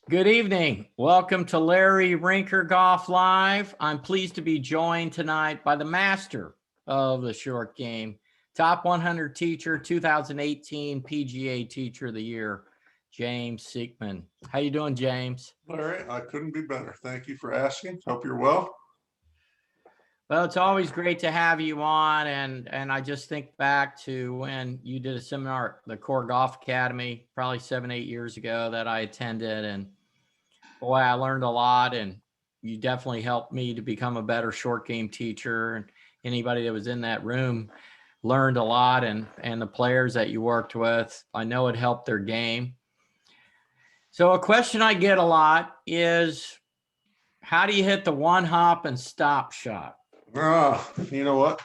Good evening. Welcome to Larry Rinker Golf Live. I'm pleased to be joined tonight by the master of the short game, top 100 teacher, 2018 PGA Teacher of the Year, James Sieckmann. How you doing, James? Larry, I couldn't be better. Thank you for asking. Hope you're well. Well, it's always great to have you on, and I just think back to when you did a seminar at the Core Golf Academy, probably 7-8 years ago, that I attended, and boy, I learned a lot, and you definitely helped me to become a better short game teacher. And anybody that was in that room learned a lot, and the players that you worked with, I know it helped their game. So a question I get a lot is, how do you hit the one hop and stop shot? You know what?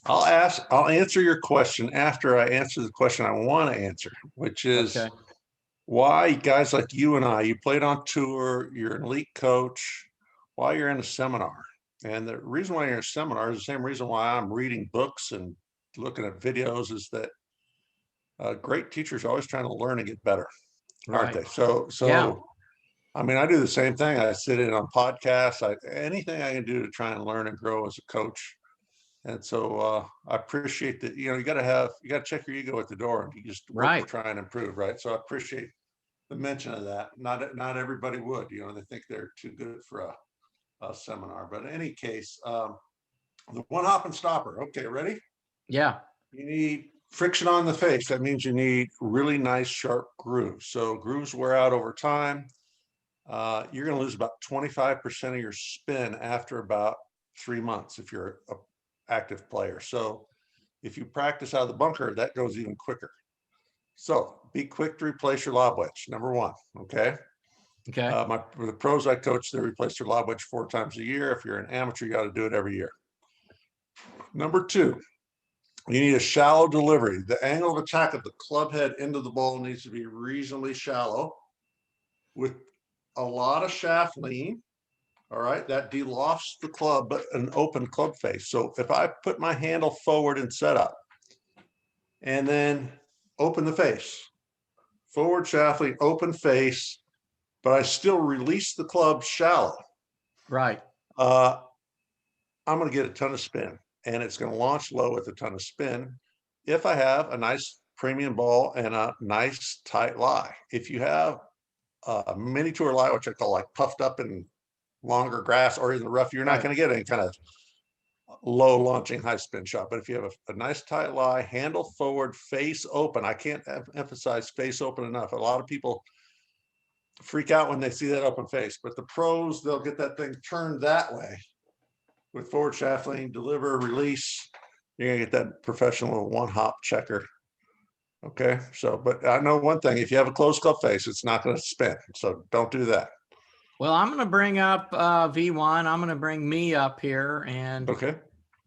I'll answer your question after I answer the question I want to answer, which is Okay. why guys like you and I, you played on tour, you're an elite coach, why you're in a seminar. And the reason why you're in a seminar is the same reason why I'm reading books and looking at videos, is that great teachers are always trying to learn and get better, aren't Right. they? So Yeah. I mean, I do the same thing. I sit in on podcasts, anything I can do to try and learn and grow as a coach. And so I appreciate that. You got to check your ego at the door, and you just work to Right. try and improve. Right. So I appreciate the mention of that. Not everybody would, they think they're too good for a seminar, but in any case, the one hop and stopper. Okay. Ready? Yeah. You need friction on the face. That means you need really nice, sharp grooves. So grooves wear out over time. You're going to lose about 25% of your spin after about 3 months if you're an active player. So if you practice out of the bunker, that goes even quicker. So be quick to replace your lob wedge, number one. Okay. Okay. The pros I coach, they replace their lob wedge 4 times a year. If you're an amateur, you got to do it every year. Number two, you need a shallow delivery. The angle of attack of the club head into the ball needs to be reasonably shallow with a lot of shaft lean. All right, that delofts the club, but an open club face. So if I put my handle forward in setup and then open the face, forward shaft lean, open face, but I still release the club shallow, Right. I'm going to get a ton of spin, and it's going to launch low with a ton of spin if I have a nice premium ball and a nice tight lie. If you have a mini tour lie, which I call like puffed up and longer grass or in the rough, you're not Right. going to get any kind of low launching high spin shot. But if you have a nice tight lie, handle forward, face open, I can't emphasize face open enough. A lot of people freak out when they see that open face, but the pros, they'll get that thing turned that way with forward shaft lean, deliver, release. You're gonna get that professional one hop checker. Okay, so but I know one thing: if you have a closed club face, it's not going to spin. So don't do that. Well, I'm going to bring up V1. I'm going to bring me up here, and Okay.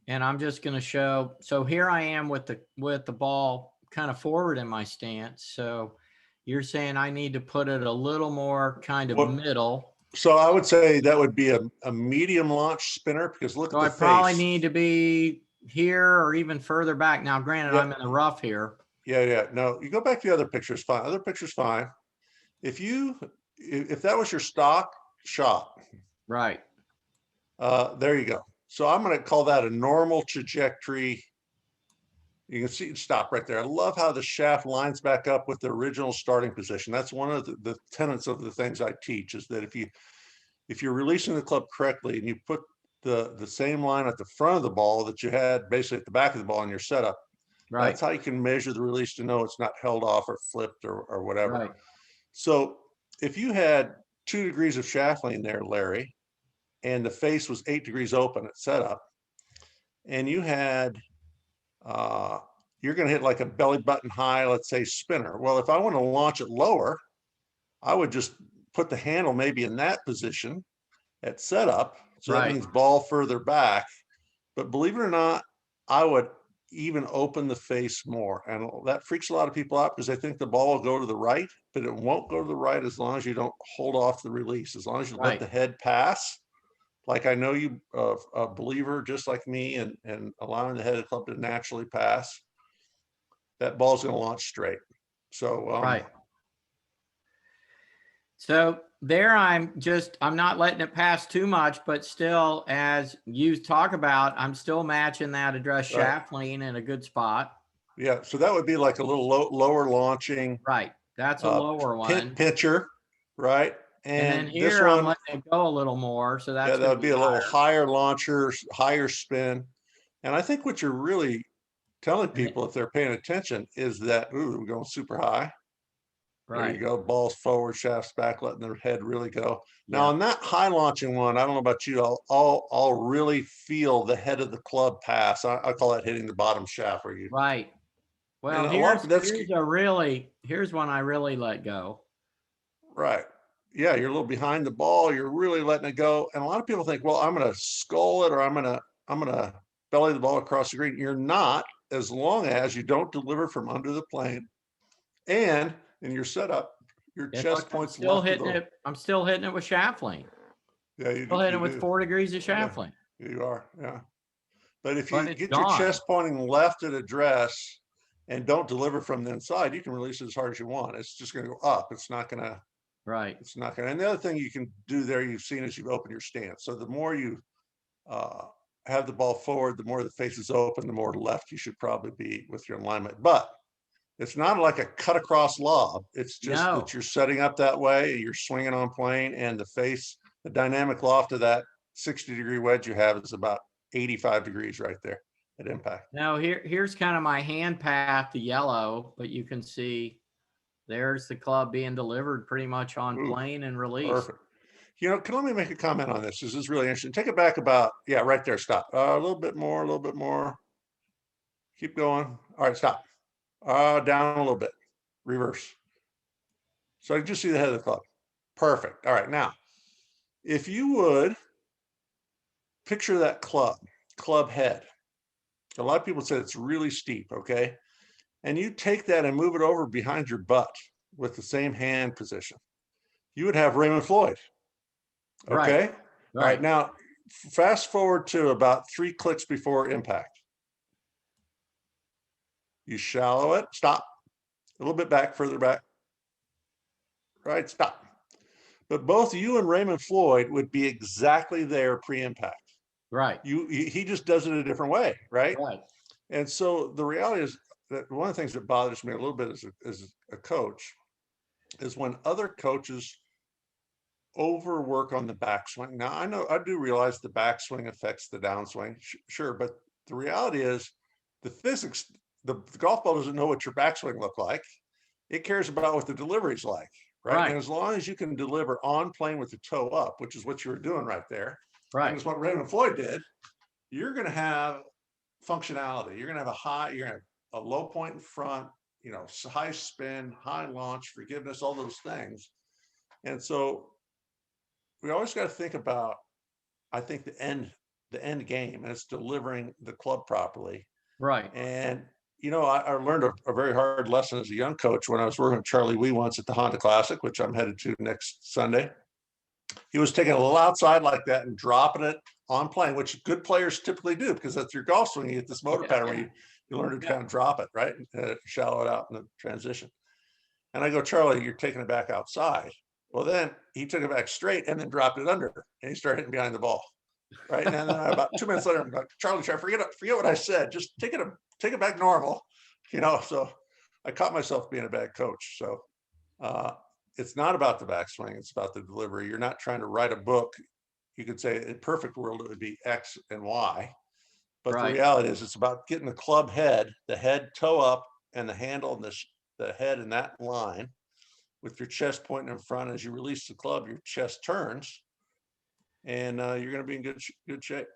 I'm just going to show. So here I am with the ball kind of forward in my stance. So you're saying I need to put it a little more kind of middle. So I would say that would be a medium launch spinner, because look So at I the probably face. need to be here or even further back. Now, granted, I'm in the rough here. Yeah. No, you go back to the other pictures. Fine. Other pictures, fine. If that was your stock shot, Right. there you go. So I'm going to call that a normal trajectory. You can see, stop right there. I love how the shaft lines back up with the original starting position. That's one of the tenets of the things I teach, is that if you're releasing the club correctly and you put the same line at the front of the ball that you had basically at the back of the ball in your setup, Right. that's how you can measure the release to know it's not held off or flipped or whatever. Right. So if you had 2 degrees of shaft lean there, Larry, and the face was 8 degrees open at setup, and you had you're going to hit like a belly button high, let's say spinner. Well, if I want to launch it lower, I would just put the handle maybe in that position at setup. So that means ball further back. But believe it or not, I would even open the face more. And that freaks a lot of people out because they think the ball will go to the right, but it won't go to the right as long as you don't hold off the release. As long as you let the head pass. Like I know you, a believer just like me, and allowing the head of the club to naturally pass, that ball's going to launch straight. So Right. So there I'm not letting it pass too much, but still, as you talk about, I'm still matching that address Right. shaft lean in a good spot. Yeah, so that would be like a little lower launching Right. That's a lower one. pitcher, right? And then And this here I'm one, letting it go a little more. So yeah, that's that going to would be be a little higher. higher launcher, higher spin. And I think what you're really telling people, if they're paying attention, is that, ooh, we're going super high. There you Right. go, balls forward, shafts back, letting their head really go. Now Yeah. on that high launching one, I don't know about you, I'll really feel the head of the club pass. I call that hitting the bottom shaft where you, Right. and Well, a lot of that's here's one I really let go. right. Yeah, you're a little behind the ball. You're really letting it go. And a lot of people think, well, I'm gonna skull it or I'm gonna belly the ball across the green. You're not, as long as you don't deliver from under the plane. And in your setup, your And chest look, points left of the. I'm still hitting it with shaft lean. Yeah, Still hitting you it with do. 4 degrees of Yeah, shaft lean. you are. Yeah. But if But you it's get your gone. chest pointing left at address and don't deliver from the inside, you can release it as hard as you want. It's just going to go up. Right. It's not going to. And the other thing you can do there, you've seen, is you've opened your stance. So the more you uh, have the ball forward, the more the face is open, the more left you should probably be with your alignment. But it's not like a cut across lob. It's just No. that you're setting up that way. You're swinging on plane, and the dynamic loft of that 60-degree wedge you have is about 85 degrees right there at impact. Now here's kind of my hand path to yellow, but you can see there's the club being delivered pretty much on Ooh, plane and release. perfect. Let me make a comment on this. This is really interesting. Take it back about, yeah, right there. Stop. A little bit more, a little bit more. Keep going. All right, stop. Down a little bit. Reverse. So I just see the head of the club. Perfect. All right. Now, if you would picture that club head. A lot of people say it's really steep, okay? And you take that and move it over behind your butt with the same hand position. You would have Raymond Floyd, Right. okay? All right, Right. now fast forward to about 3 clicks before impact. You shallow it, stop. A little bit back, further back. Right, stop. But both you and Raymond Floyd would be exactly there pre-impact. Right. He just does it a different way, right? Right. And so the reality is that one of the things that bothers me a little bit as a coach is when other coaches overwork on the backswing. Now I do realize the backswing affects the downswing, sure, but the reality is the physics. The golf ball doesn't know what your backswing look like. It cares about what the delivery's like, right? Right. And as long as you can deliver on plane with the toe up, which is what you were doing right there, and Right. it's what Raymond Floyd did, you're going to have functionality. You're going to have you're going to have a low point in front, high spin, high launch, forgiveness, all those things. And so we always got to think about, I think, the end game, and it's delivering the club properly. Right. And I learned a very hard lesson as a young coach when I was working with Charlie Wee once at the Honda Classic, which I'm headed to next Sunday. He was taking a little outside like that and dropping it on plane, which good players typically do, because that's your golf swing. You get this motor pattern where you learn to kind of drop it, right? Shallow it out in the transition. And I go, Charlie, you're taking it back outside. Well, then he took it back straight and then dropped it under, and he started hitting behind the ball. Right. And then about 2 minutes later, I'm like, Charlie, forget what I said. Just take it back normal. So I caught myself being a bad coach. So it's not about the backswing. It's about the delivery. You're not trying to write a book. You could say in perfect world, it would be X and Y. But the reality is it's about getting the club head, the head toe up, and the handle and the head in that line with your chest pointing in front. As you release the club, your chest turns, and you're going to be in good shape.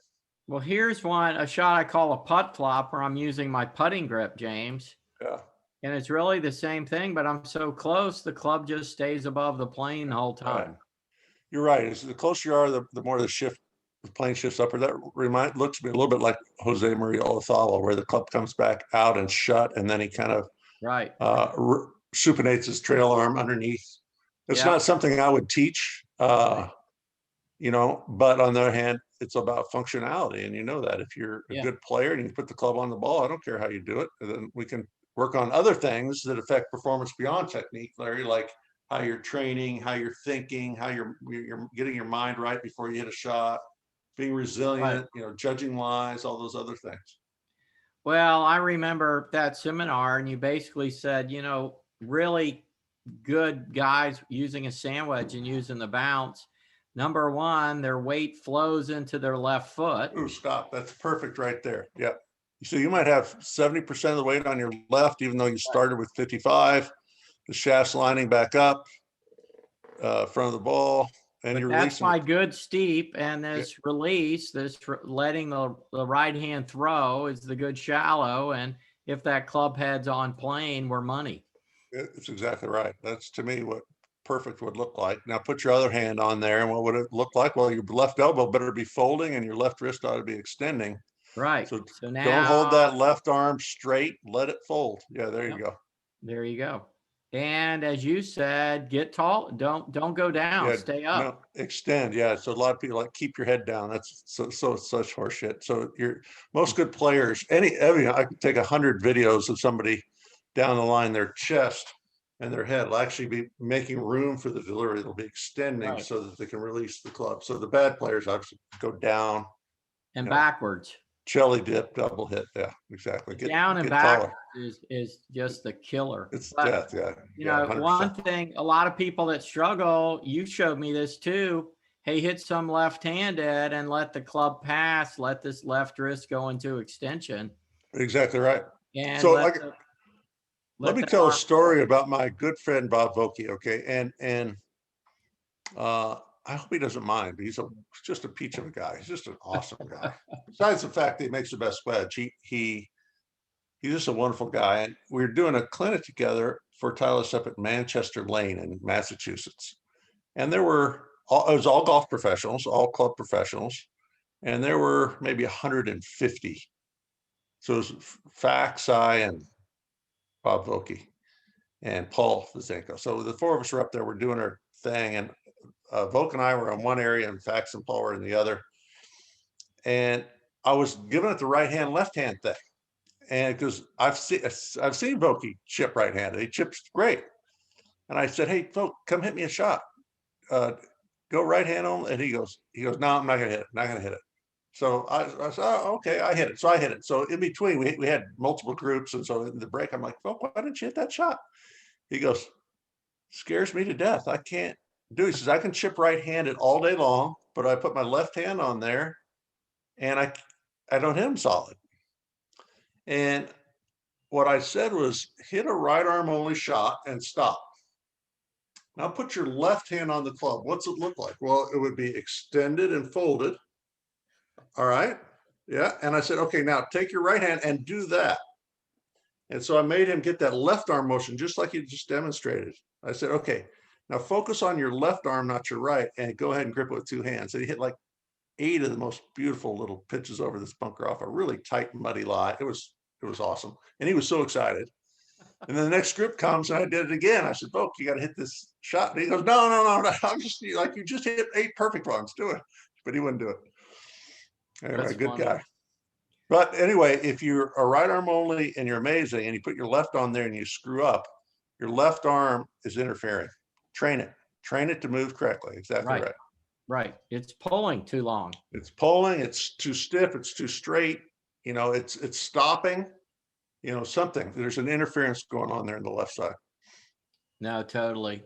Well, here's a shot I call a putt flop, where I'm using my putting grip, James. Yeah. And it's really the same thing, but I'm so close, the club just stays above the plane the whole time. Right. You're right. As the closer you are, the more the plane shifts upward. That looks to me a little bit like Jose Maria Olazabal, where the club comes back out and shut, and then he kind of supinates his trail arm underneath. It's not something I would teach, but on the other hand, it's about functionality. And that if you're a good player and you put the club on the ball, I don't care how you do it. And then we can work on other things that affect performance beyond technique, Larry, like how you're training, how you're thinking, how you're getting your mind right before you hit a shot, being resilient, judging lies, all those other things. Well, I remember that seminar, and you basically said, really good guys using a sandwich and using the bounce. Number one, their weight flows into their left foot. Ooh, stop. That's perfect right there. Yep. So you might have 70% of the weight on your left, even though you started with 55. The shaft's lining back up, front of the ball, and But you're that's releasing my it. good steep, and this release, letting the right hand throw is the good shallow. And if that club head's on plane, we're money. It's exactly right. That's to me what perfect would look like. Now put your other hand on there, and what would it look like? Well, your left elbow better be folding, and your left wrist ought to be extending. Right. So now, don't hold that left arm straight. Let it fold. Yeah, there you go. There you go. And as you said, get tall. Don't go down. Yeah, Stay up. no, extend. Yeah. So a lot of people like keep your head down. That's such horseshit. So most good players, I could take 100 videos of somebody down the line, their chest and their head will actually be making room for the delivery. They'll be extending so that they can release the club. So the bad players obviously go down and backwards. Jelly dip, double hit. Yeah, exactly. Down and back is just the killer. It's death. Yeah. 100%. One thing, a lot of people that struggle, you showed me this too. Hey, hit some left-handed and let the club pass. Let this left wrist go into extension. Exactly right. And so let me tell a story about my good friend Bob Vokey. Okay, and I hope he doesn't mind, but he's just a peach of a guy. He's just an awesome guy. Besides the fact that he makes the best wedge, he's just a wonderful guy. And we were doing a clinic together for Tyler up at Manchester Lane in Massachusetts. And it was all golf professionals, all club professionals. And there were maybe 150. So it was Fax, I, and Bob Vokey and Paul Vizenko. So the four of us were up there, we're doing our thing. And Volk and I were in one area and Fax and Paul were in the other. And I was giving it the right hand, left hand thing. And because I've seen Vokey chip right handed, he chips great. And I said, hey, Volk, come hit me a shot. Go right hand on. And he goes, no, I'm not gonna hit it. Not gonna hit it. So I said, oh, okay, I hit it. So I hit it. So in between, we had multiple groups. And so in the break, I'm like, Volk, why didn't you hit that shot? He goes, scares me to death. I can't do it. He says, I can chip right-handed all day long, but I put my left hand on there and I don't hit him solid. And what I said was hit a right arm only shot and stop. Now put your left hand on the club. What's it look like? Well, it would be extended and folded. All right. Yeah. And I said, okay, now take your right hand and do that. And so I made him get that left arm motion, just like you just demonstrated. I said, okay, now focus on your left arm, not your right, and go ahead and grip it with two hands. And he hit like 8 of the most beautiful little pitches over this bunker off a really tight, muddy lie. It was awesome. And he was so excited. And then the next group comes and I did it again. I said, Volk, you got to hit this shot. And he goes, no. I'm just like, you just hit 8 perfect ones. Do it. But he wouldn't do it. Anyway, that's good guy. But anyway, if you're a right arm only and you're amazing and you put your left on there and you screw up, your left arm is interfering. Train it to move correctly. Exactly right. Right. It's pulling too long. It's pulling. It's too stiff. It's too straight. It's stopping. Something. There's an interference going on there in the left side. No, totally.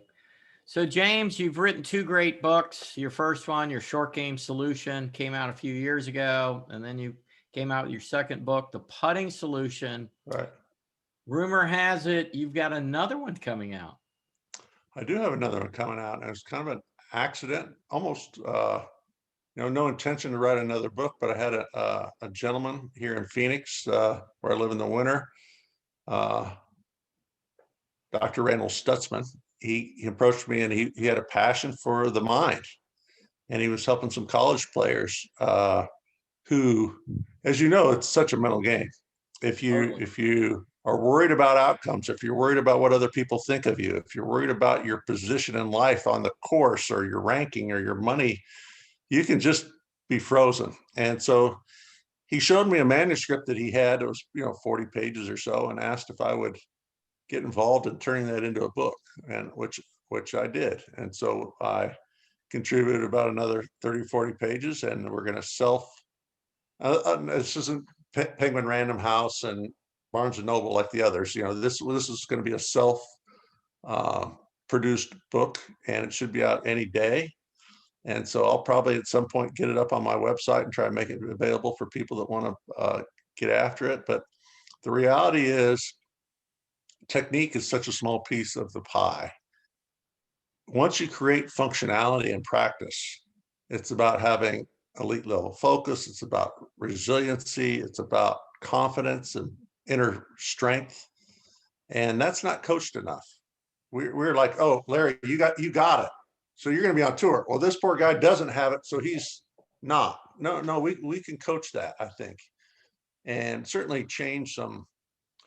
So James, you've written 2 great books. Your first one, Your Short Game Solution, came out a few years ago, and then you came out with your second book, The Putting Solution. Right. Rumor has it you've got another one coming out. I do have another one coming out, and it's kind of an accident, almost, no intention to write another book, but I had a gentleman here in Phoenix, where I live in the winter, Dr. Randall Stutzman. He approached me and he had a passion for the mind, and he was helping some college players who, as you know, it's such a mental game. If you are worried about outcomes, if you're worried about what other people think of you, if you're worried about your position in life on the course or your ranking or your money, you can just be frozen. And so he showed me a manuscript that he had. It was 40 pages or so, and asked if I would get involved in turning that into a book, and which which I did. And so I contributed about another 30, 40 pages, and we're going to this isn't Penguin Random House and Barnes and Noble like the others. This is going to be a self produced book, and it should be out any day. And so I'll probably at some point get it up on my website and try to make it available for people that want to get after it. But the reality is, technique is such a small piece of the pie. Once you create functionality and practice, it's about having elite level focus. It's about resiliency. It's about confidence and inner strength. And that's not coached enough. We're like, oh, Larry, you got it. So you're going to be on tour. Well, this poor guy doesn't have it, so he's not. No, we can coach that, I think, and certainly change some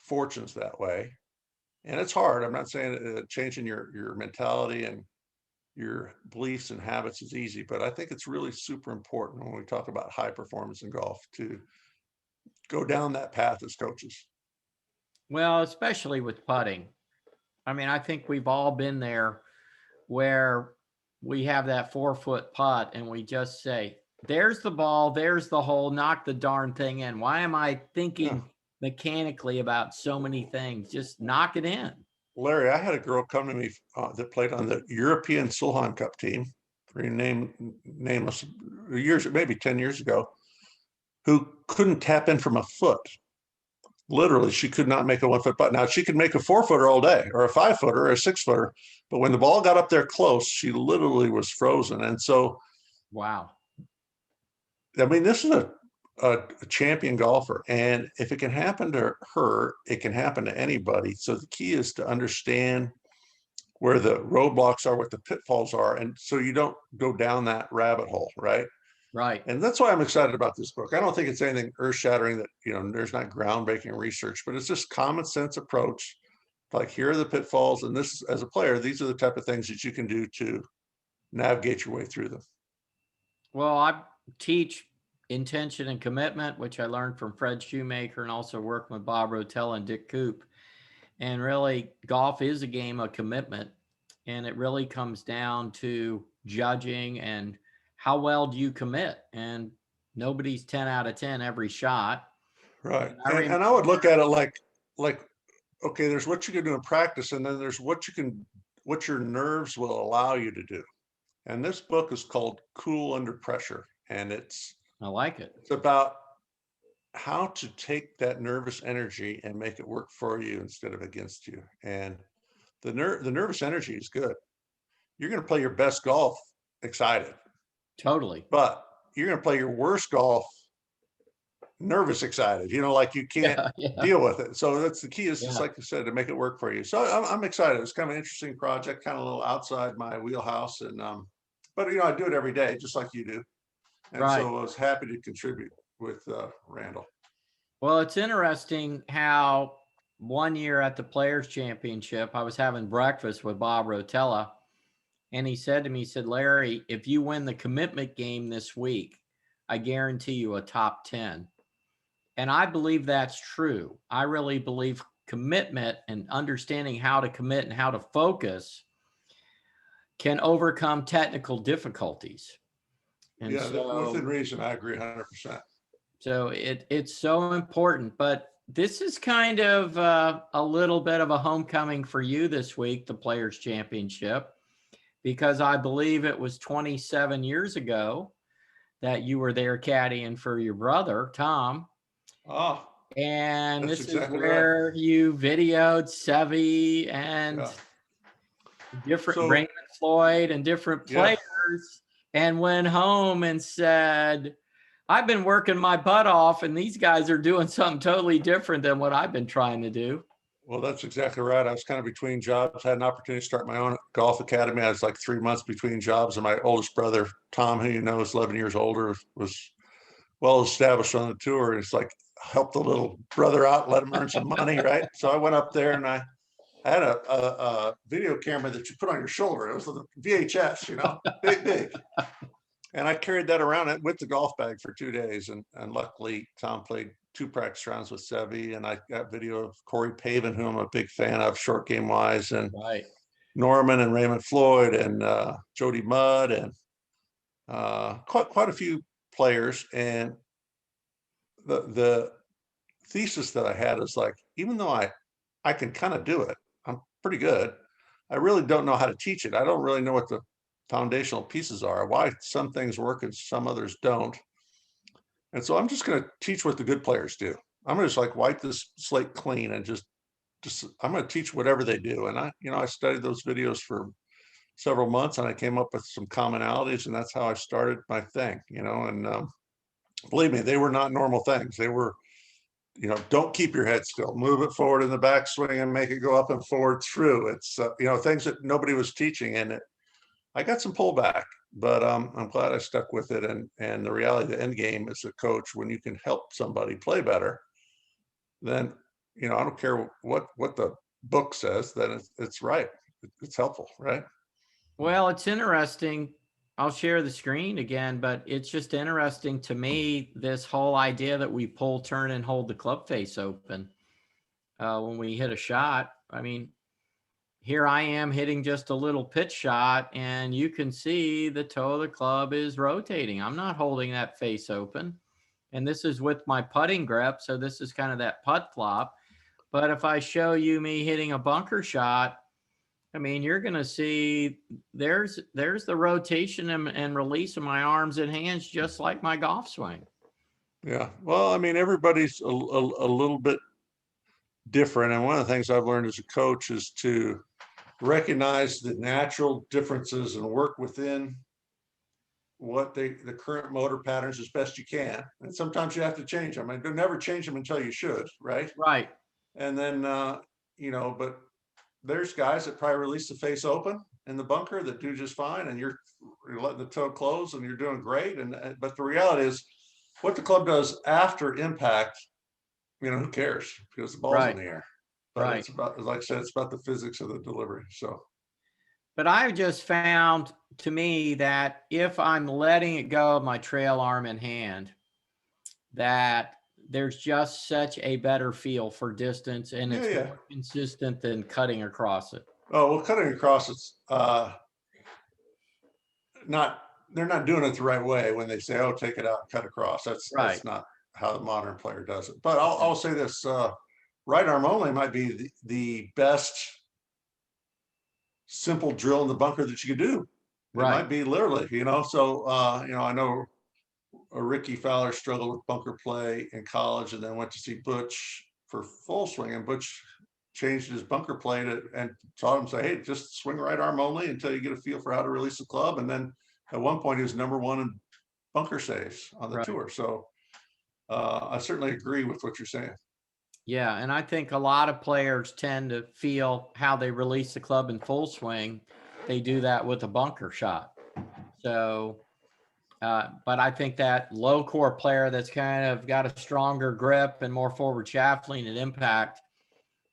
fortunes that way. And it's hard. I'm not saying changing your mentality and your beliefs and habits is easy, but I think it's really super important when we talk about high performance in golf to go down that path as coaches. Well, especially with putting. I mean, I think we've all been there where we have that 4-foot putt and we just say, there's the ball, there's the hole, knock the darn thing in. Why am I thinking mechanically about so many things? Just knock it in. Larry, I had a girl come to me that played on the European Solheim Cup team, nameless, maybe 10 years ago, who couldn't tap in from a foot. Literally, she could not make a 1-foot putt. Now, she could make a 4-footer all day, or a 5-footer, or a 6-footer, but when the ball got up there close, she literally was frozen. And so, wow. I mean, this is a champion golfer, and if it can happen to her, it can happen to anybody. So the key is to understand where the roadblocks are, what the pitfalls are, and so you don't go down that rabbit hole, right? Right. And that's why I'm excited about this book. I don't think it's anything earth-shattering that, there's not groundbreaking research, but it's just common sense approach. Like, here are the pitfalls, and this, as a player, these are the type of things that you can do to navigate your way through them. Well, I teach intention and commitment, which I learned from Fred Shoemaker, and also work with Bob Rotella and Dick Coop. And really, golf is a game of commitment, and it really comes down to judging and how well do you commit. And nobody's 10 out of 10 every shot. Right. And I would look at it like, okay, there's what you can do in practice, and then there's what your nerves will allow you to do. And this book is called Cool Under Pressure. And I like it. It's about how to take that nervous energy and make it work for you instead of against you. And the nervous energy is good. You're going to play your best golf excited. Totally. But you're going to play your worst golf nervous excited, like you can't deal with it. So that's the key, is just like you said, to make it work for you. So I'm excited. It's kind of an interesting project, kind of a little outside my wheelhouse. And but I do it every day, just like you do. And so I was happy to contribute with Randall. Well, it's interesting how one year at the Players Championship, I was having breakfast with Bob Rotella, and he said to me, Larry, if you win the commitment game this week, I guarantee you a top 10. And I believe that's true. I really believe commitment and understanding how to commit and how to focus can overcome technical difficulties. And within reason, I agree 100%. So it's so important. But this is kind of a little bit of a homecoming for you this week, the Players Championship, because I believe it was 27 years ago that you were there caddying for your brother, Tom. Oh, and this exactly is where right. You videoed Seve and different Raymond Floyd and different players, and went home and said, I've been working my butt off, and these guys are doing something totally different than what I've been trying to do. Well, that's exactly right. I was kind of between jobs, had an opportunity to start my own golf academy. I was like 3 months between jobs, and my oldest brother, Tom, who is 11 years older, was well established on the tour. And it's like, help the little brother out, let him earn some money, right? So I went up there, and I had a video camera that you put on your shoulder. It was the VHS, big. And I carried that around with the golf bag for 2 days. And luckily, Tom played 2 practice rounds with Seve, and I got video of Corey Pavin, who I'm a big fan of, short game wise. And Norman and Raymond Floyd and Jody Mudd and quite a few players. And the thesis that I had is like, even though I can kind of do it, I'm pretty good, I really don't know how to teach it. I don't really know what the foundational pieces are, why some things work and some others don't. And so I'm just going to teach what the good players do. I'm going to just like wipe this slate clean and just I'm going to teach whatever they do. And I studied those videos for several months and I came up with some commonalities, and that's how I started my thing, and believe me, they were not normal things. They were, don't keep your head still, move it forward in the backswing and make it go up and forward through. It's, things that nobody was teaching. And I got some pullback, but I'm glad I stuck with it. And the reality, the end game as a coach, when you can help somebody play better, then, I don't care what the book says, then it's right. It's helpful, right? Well, it's interesting. I'll share the screen again, but it's just interesting to me, this whole idea that we pull, turn, and hold the club face open when we hit a shot. I mean, here I am hitting just a little pitch shot, and you can see the toe of the club is rotating. I'm not holding that face open. And this is with my putting grip, so this is kind of that putt flop. But if I show you me hitting a bunker shot, I mean, you're going to see there's the rotation and release of my arms and hands, just like my golf swing. Yeah. Well, I mean, everybody's a little bit different. And one of the things I've learned as a coach is to recognize the natural differences and work within what the current motor patterns as best you can. And sometimes you have to change them. And never change them until you should, right? Right. And then, but there's guys that probably release the face open in the bunker that do just fine, and you're letting the toe close and you're doing great. And but the reality is, what the club does after impact, who cares, because the ball's in the air. But it's about, like I said, it's about the physics of the delivery. So, but I've just found, to me, that if I'm letting it go of my trail arm and hand, that there's just such a better feel for distance, and it's more consistent than cutting across it. Oh, well, cutting across, it's they're not doing it the right way when they say, "Oh, take it out and cut across." That's not how the modern player does it. But I'll say this: right arm only might be the best simple drill in the bunker that you could do. It might be literally, So I know Ricky Fowler struggled with bunker play in college, and then went to see Butch for full swing, and Butch changed his bunker play and taught him, say, hey, just swing right arm only until you get a feel for how to release the club. And then at one point he was #1 in bunker saves on the tour. So I certainly agree with what you're saying. Yeah, and I think a lot of players tend to feel how they release the club in full swing. They do that with a bunker shot. So, but I think that low core player that's kind of got a stronger grip and more forward shaftling and impact,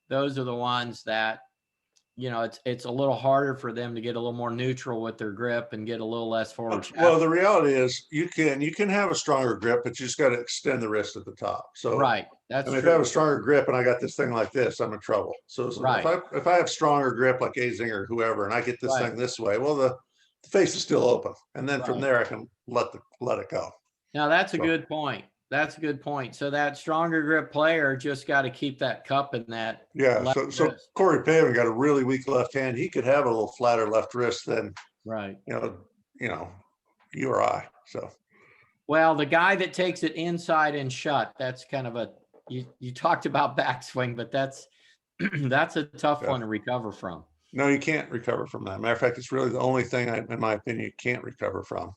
those are the ones that, it's a little harder for them to get a little more neutral with their grip and get a little less forward shaft. Well, the reality is you can have a stronger grip, but you just got to extend the wrist at the top. So that's true. If I have a stronger grip and I got this thing like this, I'm in trouble. So if I have stronger grip like Azinger or whoever, and I get this thing this way, well, the face is still open, and then from there I can let it go. Now that's a good point. That's a good point. So that stronger grip player just got to keep that cup in that. Yeah. So Corey Pavin got a really weak left hand. He could have a little flatter left wrist than you or I. So. Well, the guy that takes it inside and shut, that's kind of you talked about backswing, but that's a tough one to recover from. No, you can't recover from that. Matter of fact, it's really the only thing, in my opinion, you can't recover from,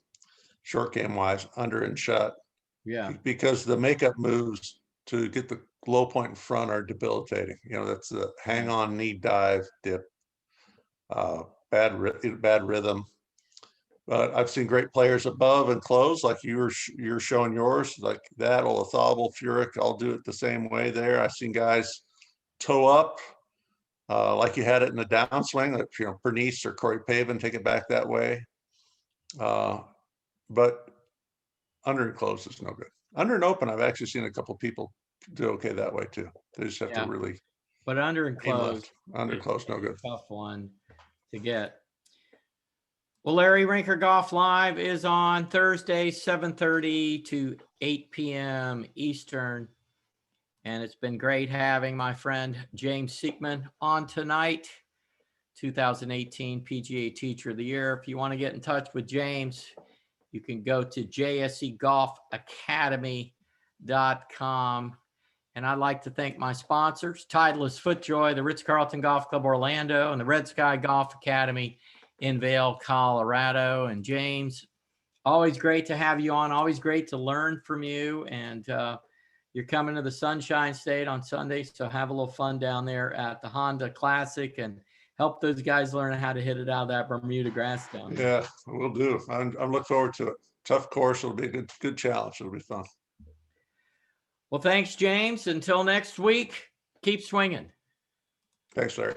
short game wise, under and shut. Yeah. Because the makeup moves to get the low point in front are debilitating. That's the hang on, knee dive, dip, bad rhythm. But I've seen great players above and close, like you're showing yours, like that, Olazabal, Furyk, I'll do it the same way there. I've seen guys toe up, like you had it in the downswing, like Bernice or Corey Pavin take it back that way. But under and close is no good. Under and open, I've actually seen a couple of people do okay that way too. They just have to really. But under and close, no good. Tough one. to get. Well, Larry, Rinker Golf Live is on Thursday, 7:30 to 8 p.m. Eastern. And it's been great having my friend James Sieckmann on tonight, 2018 PGA Teacher of the Year. If you want to get in touch with James, you can go to jsegolfacademy.com. And I'd like to thank my sponsors, Titleist FootJoy, the Ritz-Carlton Golf Club Orlando, and the Red Sky Golf Academy in Vail, Colorado. And James, always great to have you on. Always great to learn from you. And you're coming to the Sunshine State on Sunday, so have a little fun down there at the Honda Classic and help those guys learn how to hit it out of that Bermuda grass down there. Yeah, we'll do. I'm looking forward to it. Tough course. It'll be a good challenge. It'll be fun. Well, thanks, James. Until next week, keep swinging. Thanks, Larry.